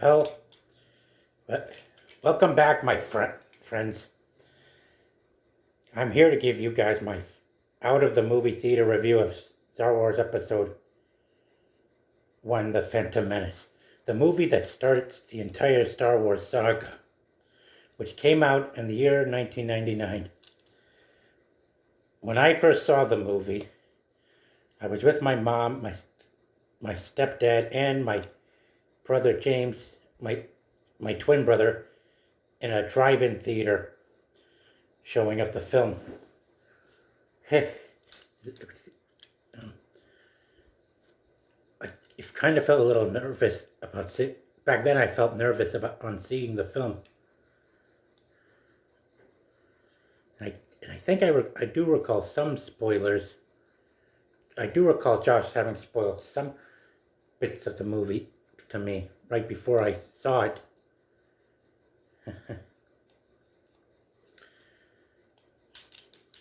Well, well, welcome back, my friends. I'm here to give you guys my out of the movie theater review of Star Wars Episode 1, The Phantom Menace. The movie that starts the entire Star Wars saga, which came out in the year 1999. When I first saw the movie, I was with my mom, my stepdad, and my brother James, my twin brother, in a drive-in theater showing of the film. I kind of felt a little nervous about back then I felt nervous on seeing the film. And I think I do recall some spoilers. I do recall Josh having spoiled some bits of the movie to me right before I saw it.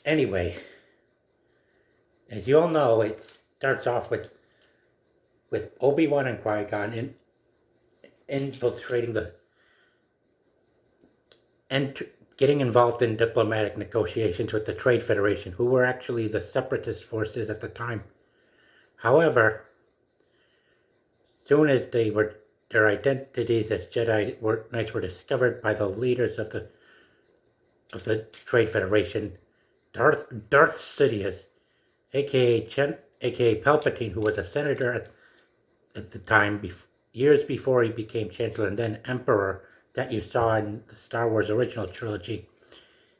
Anyway, as you all know, it starts off with Obi-Wan and qui-gon infiltrating and getting involved in diplomatic negotiations with the Trade Federation, who were actually the separatist forces at the time. However, soon as their identities as Jedi Knights were discovered by the leaders of the Trade Federation, Darth Sidious, aka Palpatine, who was a senator at the time, years before he became Chancellor and then Emperor, that you saw in the Star Wars original trilogy,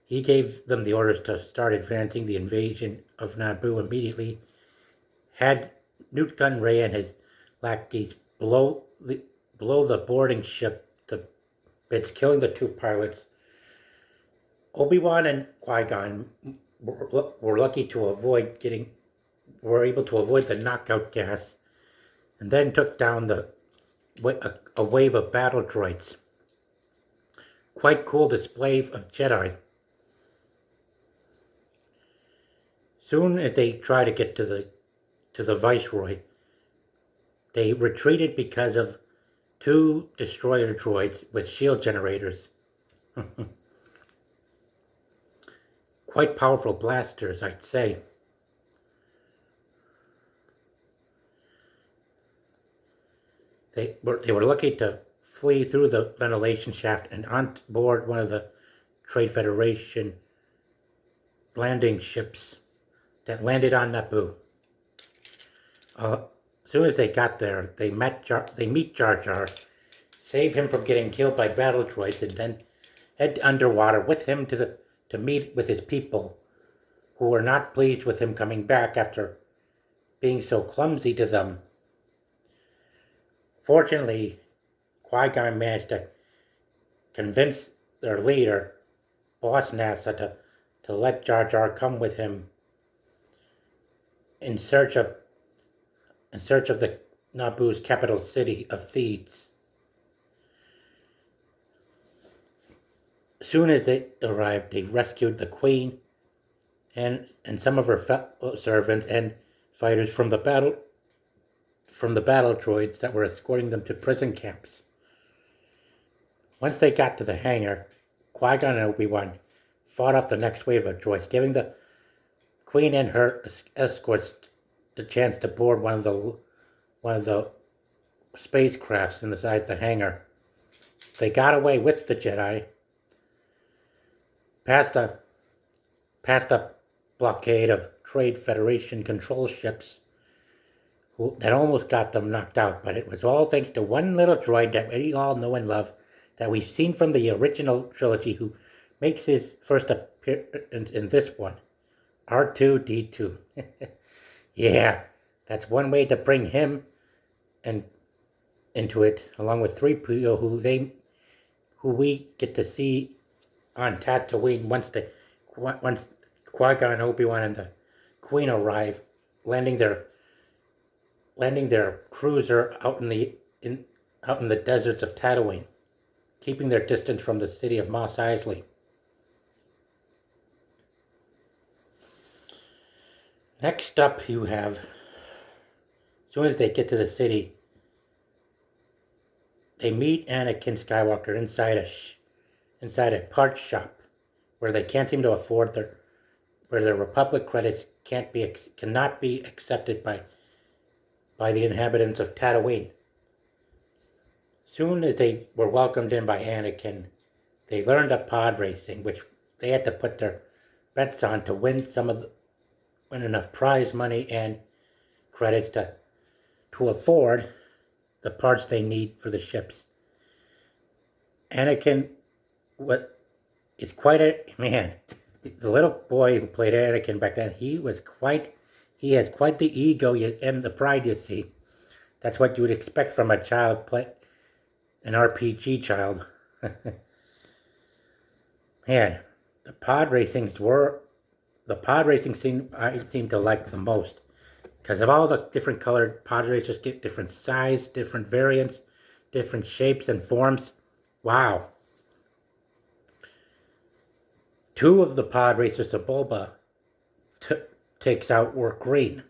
he gave them the orders to start advancing the invasion of Naboo immediately, had Nute Gunray and his lackeys blow the boarding ship to bits, killing the two pilots. Obi-Wan and qui-gon were able to avoid the knockout gas, and then took down a wave of battle droids. Quite cool display of Jedi. Soon as they try to get to the Viceroy, they retreated because of two destroyer droids with shield generators. Quite powerful blasters, I'd say. They were lucky to flee through the ventilation shaft and on board one of the Trade Federation landing ships that landed on Naboo. As soon as they got there, they meet Jar Jar, save him from getting killed by battle droids, and then head underwater with him to meet with his people, who were not pleased with him coming back after being so clumsy to them. Fortunately, Qui-Gon managed to convince their leader, Boss Nassau, to let Jar Jar come with him in search of the Naboo's capital city of Thebes. Soon as they arrived, they rescued the Queen and some of her servants and fighters from the battle droids that were escorting them to prison camps. Once they got to the hangar, Qui-Gon and Obi-Wan fought off the next wave of droids, giving the Queen and her escorts the chance to board one of the spacecrafts inside the hangar. They got away with the Jedi, past a blockade of Trade Federation control ships that almost got them knocked out, but it was all thanks to one little droid that we all know and love, that we've seen from the original trilogy, who makes his first appearance in this one, R2-D2. Yeah, that's one way to bring him into it, along with 3PO, who we get to see on Tatooine once Qui-Gon, Obi-Wan, and the Queen arrive, landing their cruiser out in the deserts of Tatooine, keeping their distance from the city of Mos Eisley. Next up, you have, as soon as they get to the city, they meet Anakin Skywalker inside a parts shop where they can't seem to afford where their Republic credits cannot be accepted by the inhabitants of Tatooine. Soon as they were welcomed in by Anakin, they learned of pod racing, which they had to put their bets on to win win enough prize money and credits to afford the parts they need for the ships. Anakin is quite a man. The little boy who played Anakin back then, he has quite the ego and the pride, you see. That's what you would expect from a child an RPG child. Man, the pod racing scene I seem to like the most. Because of all the different colored pod racers, get different size, different variants, different shapes and forms. Wow. 2 of the pod racers of Boba takes out were green,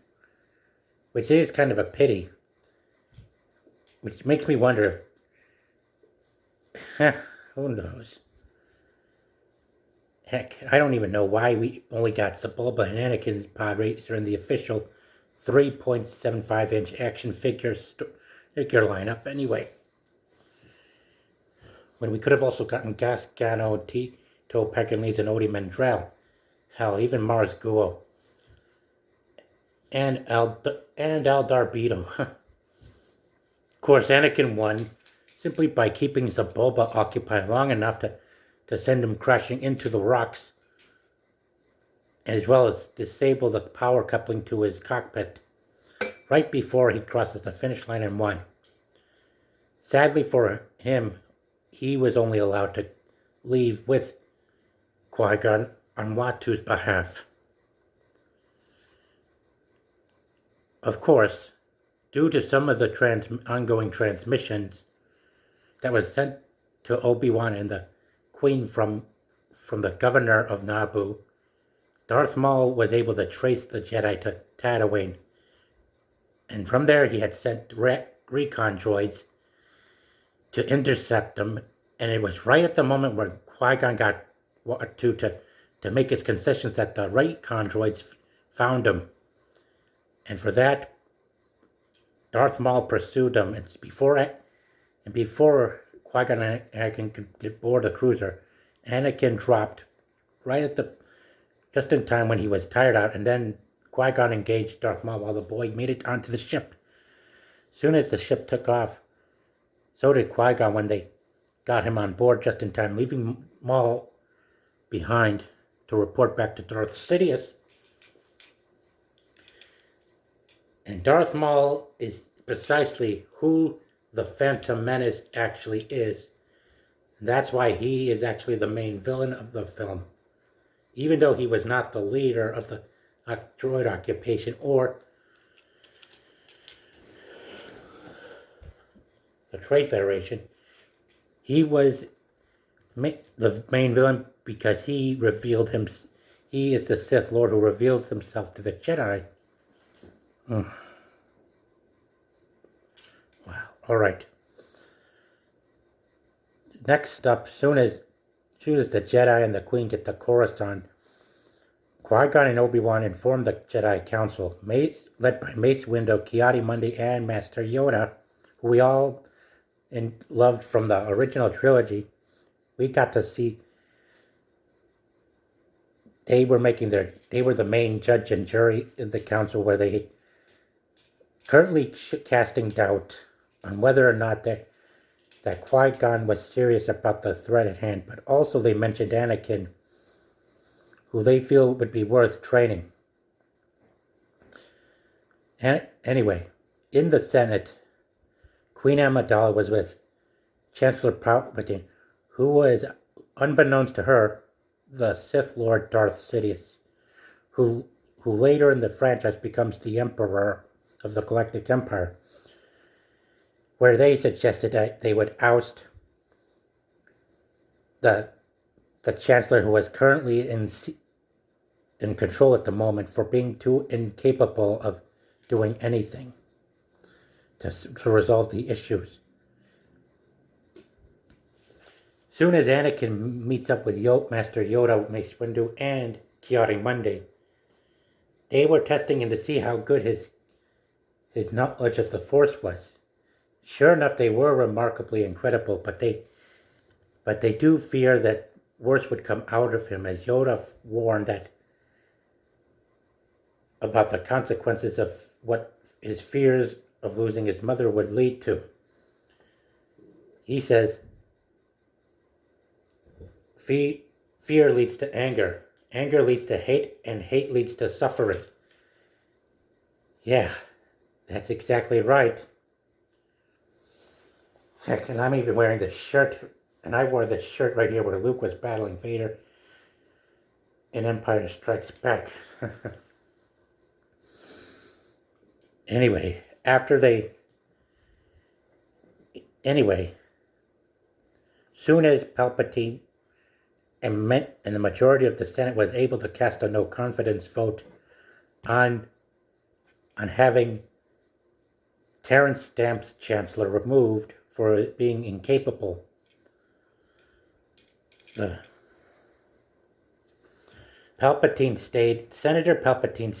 which is kind of a pity. Which makes me wonder, who knows? Heck, I don't even know why we only got Sebulba and Anakin's pod racer in the official 3.75-inch action figure lineup anyway. When we could have also gotten Gasgano, Tito Pekinese, and Odi Mandrell. Hell, even Mars Guo. And Eldar Beetle. Of course, Anakin won simply by keeping Sebulba occupied long enough to send him crashing into the rocks, as well as disable the power coupling to his cockpit right before he crosses the finish line and won. Sadly for him, he was only allowed to leave with Qui-Gon on Watu's behalf. Of course, due to some of the ongoing transmissions that was sent to Obi-Wan and the Queen from the governor of Naboo, Darth Maul was able to trace the Jedi to Tatooine. And from there he had sent recon droids to intercept them. And it was right at the moment where Qui-Gon got to make his concessions that the recon droids found him. And for that, Darth Maul pursued him. And before Qui-Gon and Anakin could board the cruiser, Anakin dropped just in time when he was tired out, and then Qui-Gon engaged Darth Maul while the boy made it onto the ship. Soon as the ship took off, so did Qui-Gon when they got him on board just in time, leaving Maul behind to report back to Darth Sidious. And Darth Maul is precisely who the Phantom Menace actually is. And that's why he is actually the main villain of the film. Even though he was not the leader of the droid occupation or the Trade Federation, he was the main villain because he is the Sith Lord who reveals himself to the Jedi. Wow. Alright. Next up, soon as the Jedi and the Queen get to Coruscant, Qui-Gon and Obi-Wan inform the Jedi Council, led by Mace Windu, Ki-Adi-Mundi, and Master Yoda, who we all loved from the original trilogy. We got to see they were the main judge and jury in the council, where they currently casting doubt on whether or not that Qui-Gon was serious about the threat at hand, but also they mentioned Anakin, who they feel would be worth training. And anyway, in the Senate, Queen Amidala was with Chancellor Palpatine, who was, unbeknownst to her, the Sith Lord Darth Sidious, who later in the franchise becomes the Emperor of the Galactic Empire, where they suggested that they would oust the Chancellor, who was currently in control at the moment, for being too incapable of doing anything to resolve the issues. Soon as Anakin meets up with Master Yoda, Mace Windu, and Ki-Adi-Mundi, they were testing him to see how good his knowledge of the Force was. Sure enough, they were remarkably incredible, but they do fear that worse would come out of him, as Yoda warned that about the consequences of what his fears of losing his mother would lead to. He says, fear leads to anger. Anger leads to hate, and hate leads to suffering. Yeah, that's exactly right. Heck, and I'm even wearing this shirt, and I wore this shirt right here where Luke was battling Vader in Empire Strikes Back. Anyway, soon as Palpatine and the majority of the Senate was able to cast a no confidence vote on having Terrence Stamp's chancellor removed for being incapable, Senator Palpatine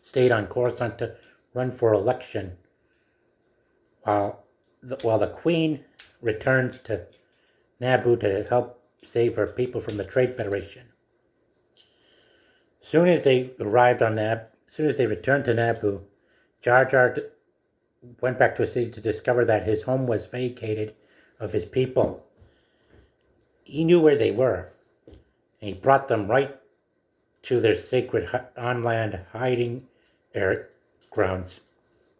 stayed on Coruscant to run for election, while the Queen returns to Naboo to help save her people from the Trade Federation. Soon as they returned to Naboo, Jar Jar went back to his city to discover that his home was vacated of his people. He knew where they were, and he brought them right to their sacred on-land hiding grounds,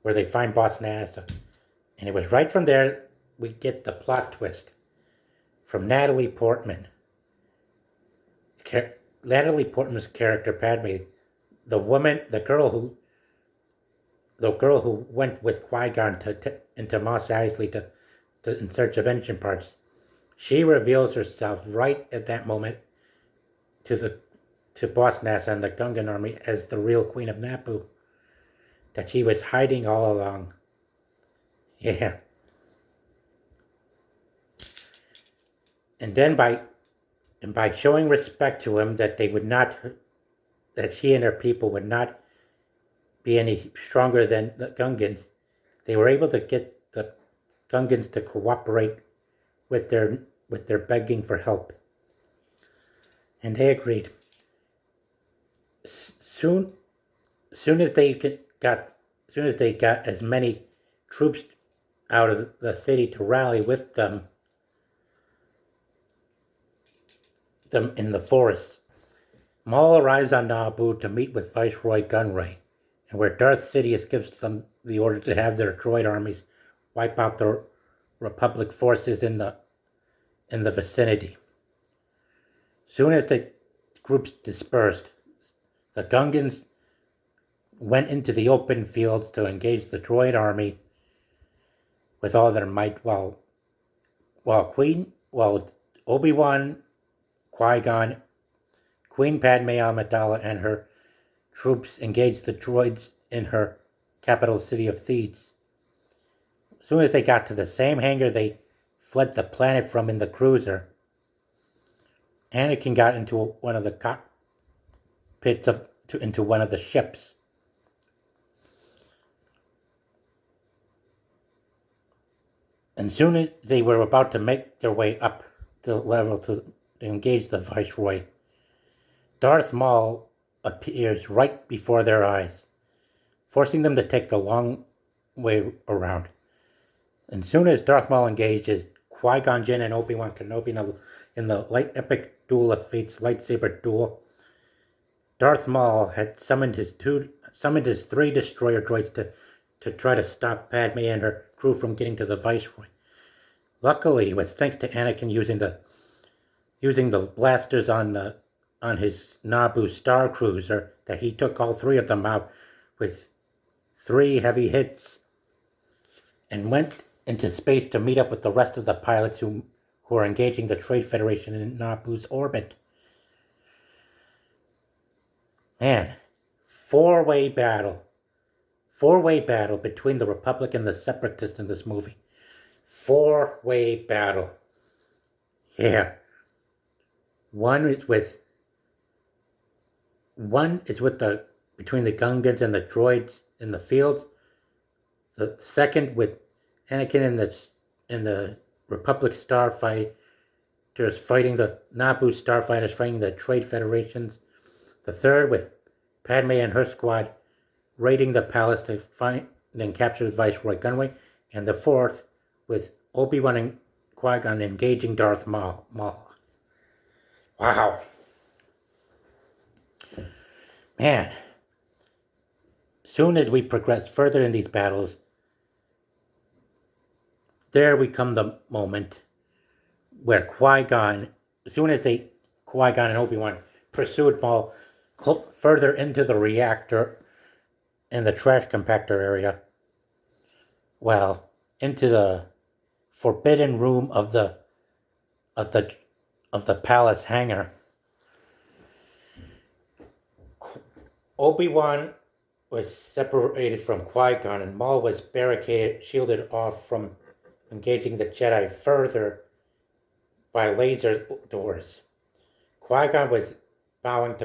where they find Boss Nass. And it was right from there we get the plot twist from Natalie Portman. Natalie Portman's character, Padme, the girl who went with Qui-Gon into Mos Eisley in search of engine parts. She reveals herself right at that moment to Boss Nass and the Gungan army as the real Queen of Naboo, that she was hiding all along. Yeah. And then by showing respect to him, that she and her people would not be any stronger than the Gungans, they were able to get the Gungans to cooperate with their begging for help. And they agreed. Soon as they got as many troops out of the city to rally with them in the forest, Maul arrives on Naboo to meet with Viceroy Gunray, and where Darth Sidious gives them the order to have their droid armies wipe out the Republic forces in the vicinity. Soon as the groups dispersed, the Gungans went into the open fields to engage the droid army with all their might, while Obi-Wan, Qui-Gon, Queen Padme Amidala, and her troops engaged the droids in her capital city of Thebes. As soon as they got to the same hangar they fled the planet from in the cruiser, Anakin got into one of the cockpits into one of the ships. And soon as they were about to make their way up the level to engage the Viceroy, Darth Maul appears right before their eyes, forcing them to take the long way around. And soon as Darth Maul engages Qui-Gon Jinn and Obi-Wan Kenobi in the epic Duel of Fates lightsaber duel, Darth Maul had summoned his 3 destroyer droids to try to stop Padme and her crew from getting to the Viceroy. Luckily, it was thanks to Anakin using the blasters on his Naboo Star Cruiser that he took all 3 of them out with 3 heavy hits, and went into space to meet up with the rest of the pilots who are engaging the Trade Federation in Naboo's orbit. Man, four-way battle between the Republic and the Separatists in this movie. four-way battle. Yeah. One is with between the Gungans and the droids in the fields. The second with Anakin in the Republic starfighters fighting the Naboo starfighters fighting the Trade Federations. The third with Padme and her squad raiding the palace to find and capture Viceroy Gunway. And the fourth with Obi-Wan and Qui-Gon engaging Darth Maul. Wow. Man. Soon as we progress further in these battles, there we come the moment where Qui-Gon, as soon as Qui-Gon and Obi-Wan pursued Maul further into the reactor in the trash compactor area, well, into the forbidden room of the palace hangar, Obi-Wan was separated from Qui-Gon, and Maul was shielded off from engaging the Jedi further by laser doors. Qui-Gon was bowing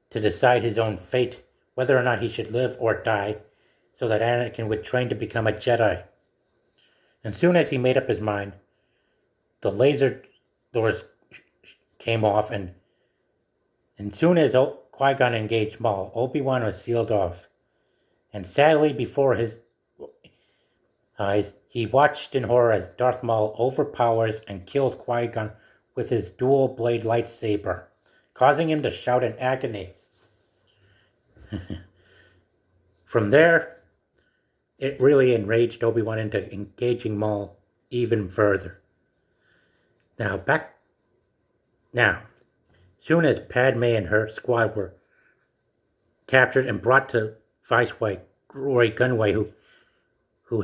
to decide his own fate, whether or not he should live or die, so that Anakin would train to become a Jedi. And soon as he made up his mind, the laser doors came off, and soon as Qui-Gon engaged Maul, Obi-Wan was sealed off. And sadly, before his eyes, he watched in horror as Darth Maul overpowers and kills Qui-Gon with his dual-blade lightsaber, causing him to shout in agony. From there, it really enraged Obi-Wan into engaging Maul even further. Now, soon as Padme and her squad were captured and brought to Viceroy Gunway, who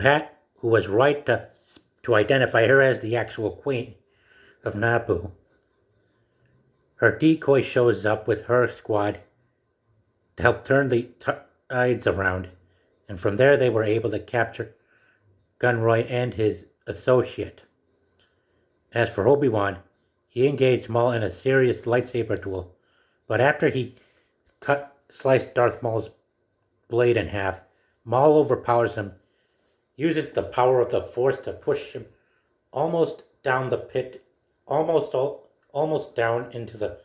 was right to identify her as the actual queen of Naboo, her decoy shows up with her squad to help turn the tides around, and from there they were able to capture Gunroy and his associate. As for Obi-Wan, he engaged Maul in a serious lightsaber duel, but after he sliced Darth Maul's blade in half, Maul overpowers him, uses the power of the Force to push him almost down the pit, almost down into the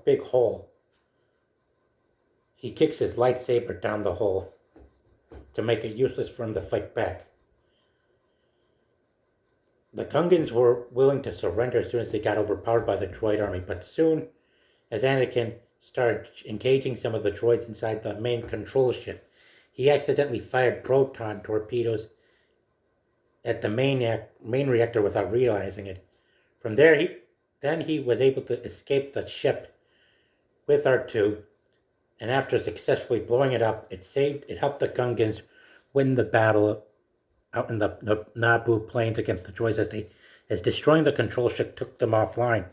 big hole. He kicks his lightsaber down the hole to make it useless for him to fight back. The Gungans were willing to surrender as soon as they got overpowered by the droid army, but soon as Anakin started engaging some of the droids inside the main control ship, he accidentally fired proton torpedoes at the main reactor without realizing it. From there, he was able to escape the ship with R2, and after successfully blowing it up, it helped the Gungans win the battle out in the Naboo plains against the droids as destroying the control ship took them offline.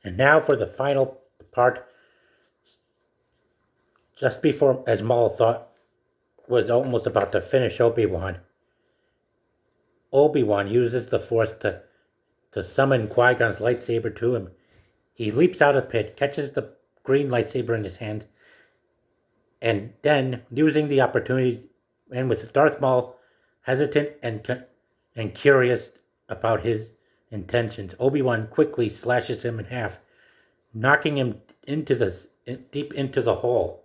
And now for the final part, just before, as Maul thought was almost about to finish Obi-Wan uses the Force to summon Qui-Gon's lightsaber to him. He leaps out of the pit, catches the green lightsaber in his hand, and then, using the opportunity, and with Darth Maul hesitant and curious about his intentions, Obi-Wan quickly slashes him in half, knocking him deep into the hole,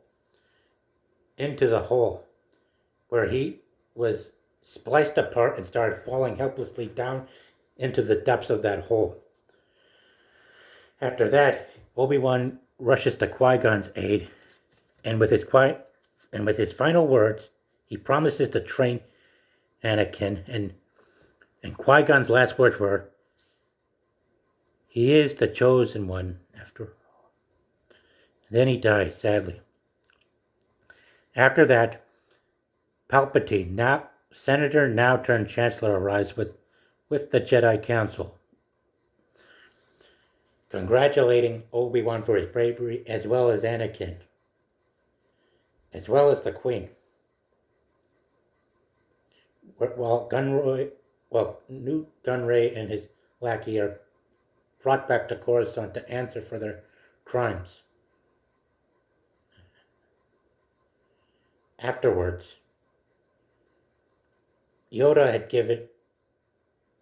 where he was spliced apart and started falling helplessly down into the depths of that hole. After that, Obi-Wan rushes to Qui-Gon's aid, and with his final words, he promises to train Anakin, and Qui-Gon's last words were, "He is the chosen one, after all." And then he dies, sadly. After that, Palpatine, now Senator, now turned Chancellor, arrives with the Jedi Council, congratulating Obi-Wan for his bravery, as well as Anakin, as well as the Queen. while Newt Gunray and his lackey are brought back to Coruscant to answer for their crimes. Afterwards, Yoda had given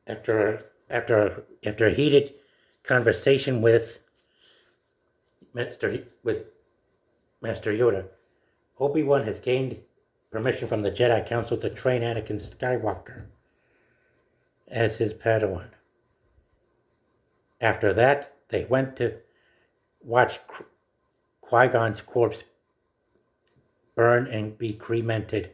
after a heated conversation with Master Yoda, Obi-Wan has gained permission from the Jedi Council to train Anakin Skywalker as his Padawan. After that, they went to watch Qui-Gon's corpse burn and be cremated.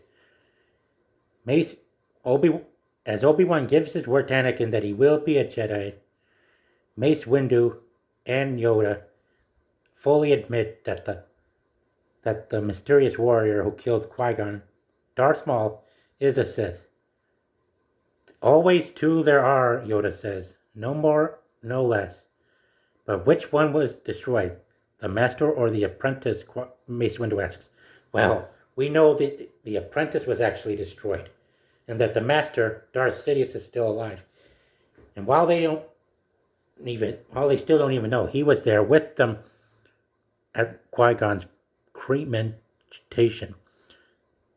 As Obi-Wan gives his word to Anakin that he will be a Jedi, Mace Windu and Yoda fully admit that the mysterious warrior who killed Qui-Gon, Darth Maul, is a Sith. Always two there are, Yoda says. No more, no less. But which one was destroyed? The master or the apprentice? Mace Windu asks. Well, we know that the apprentice was actually destroyed, and that the master, Darth Sidious, is still alive. And while they still don't even know, he was there with them at Qui-Gon's cremation.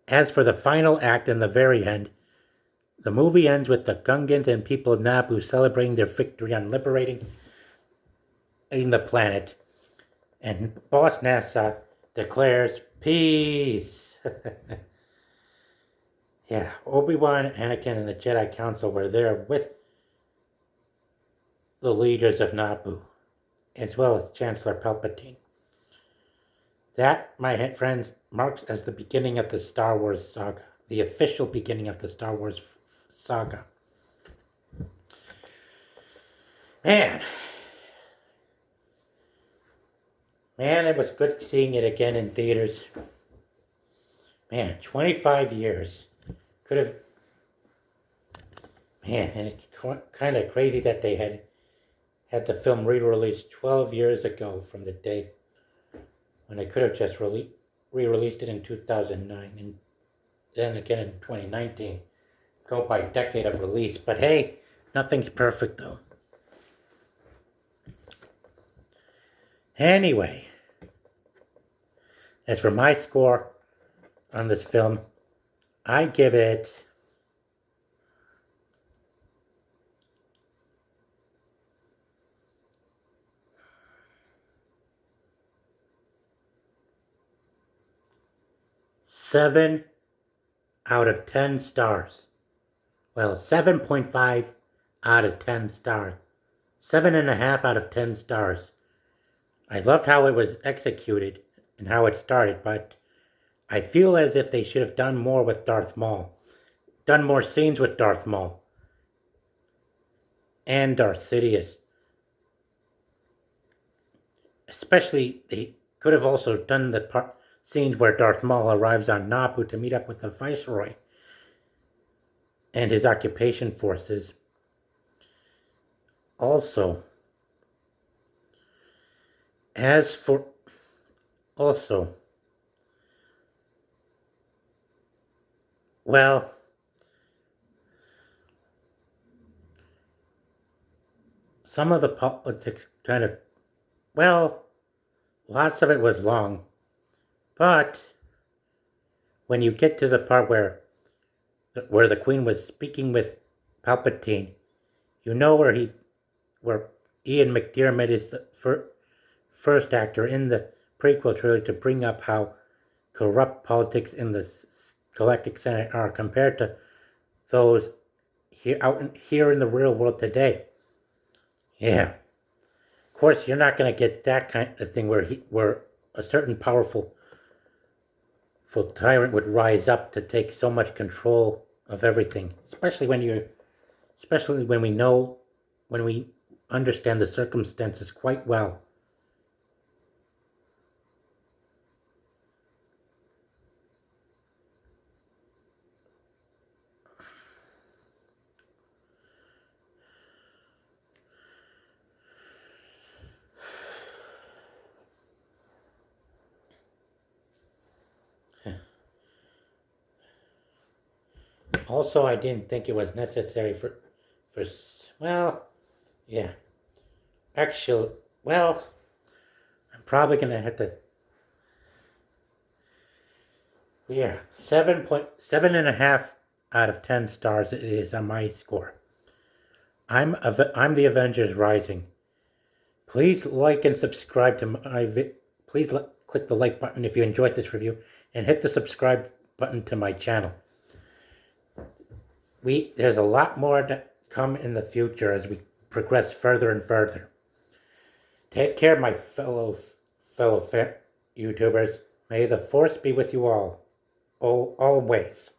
As for the final act and the very end, the movie ends with the Gungans and people of Naboo celebrating their victory on liberating the planet, and Boss NASA declares peace. Yeah, Obi-Wan, Anakin, and the Jedi Council were there with the leaders of Naboo, as well as Chancellor Palpatine. That, my friends, marks as the beginning of the Star Wars saga, the official beginning of the Star Wars saga. Man, it was good seeing it again in theaters. Man, 25 years. Could have... Man, and it's kind of crazy that they had the film re-released 12 years ago from the day when they could have just re-released it in 2009 and then again in 2019. Go by decade of release. But hey, nothing's perfect though. Anyway, as for my score on this film, I give it 7 out of 10 stars. Well, 7.5 out of 10 stars. 7.5 out of 10 stars. I loved how it was executed and how it started, but I feel as if they should have done more with Darth Maul. Done more scenes with Darth Maul. And Darth Sidious. Especially, they could have also done the scenes where Darth Maul arrives on Naboo to meet up with the Viceroy and his occupation forces. Also, well, some of the politics lots of it was long, but when you get to the part where the Queen was speaking with Palpatine, you know where Ian McDiarmid is the first actor in the prequel trilogy to bring up how corrupt politics in the Galactic Senate are compared to those here in the real world today. Yeah. Of course, you're not going to get that kind of thing where a certain powerful tyrant would rise up to take so much control of everything, especially when we understand the circumstances quite well. Also, I didn't think it was necessary for, well, yeah. Actually, well, I'm probably going to have to, yeah, 7.7.5 out of 10 stars it is on my score. I'm the Avengers Rising. Please like and subscribe to my please click the like button if you enjoyed this review and hit the subscribe button to my channel. There's a lot more to come in the future as we progress further and further. Take care, my fellow YouTubers. May the force be with you all always.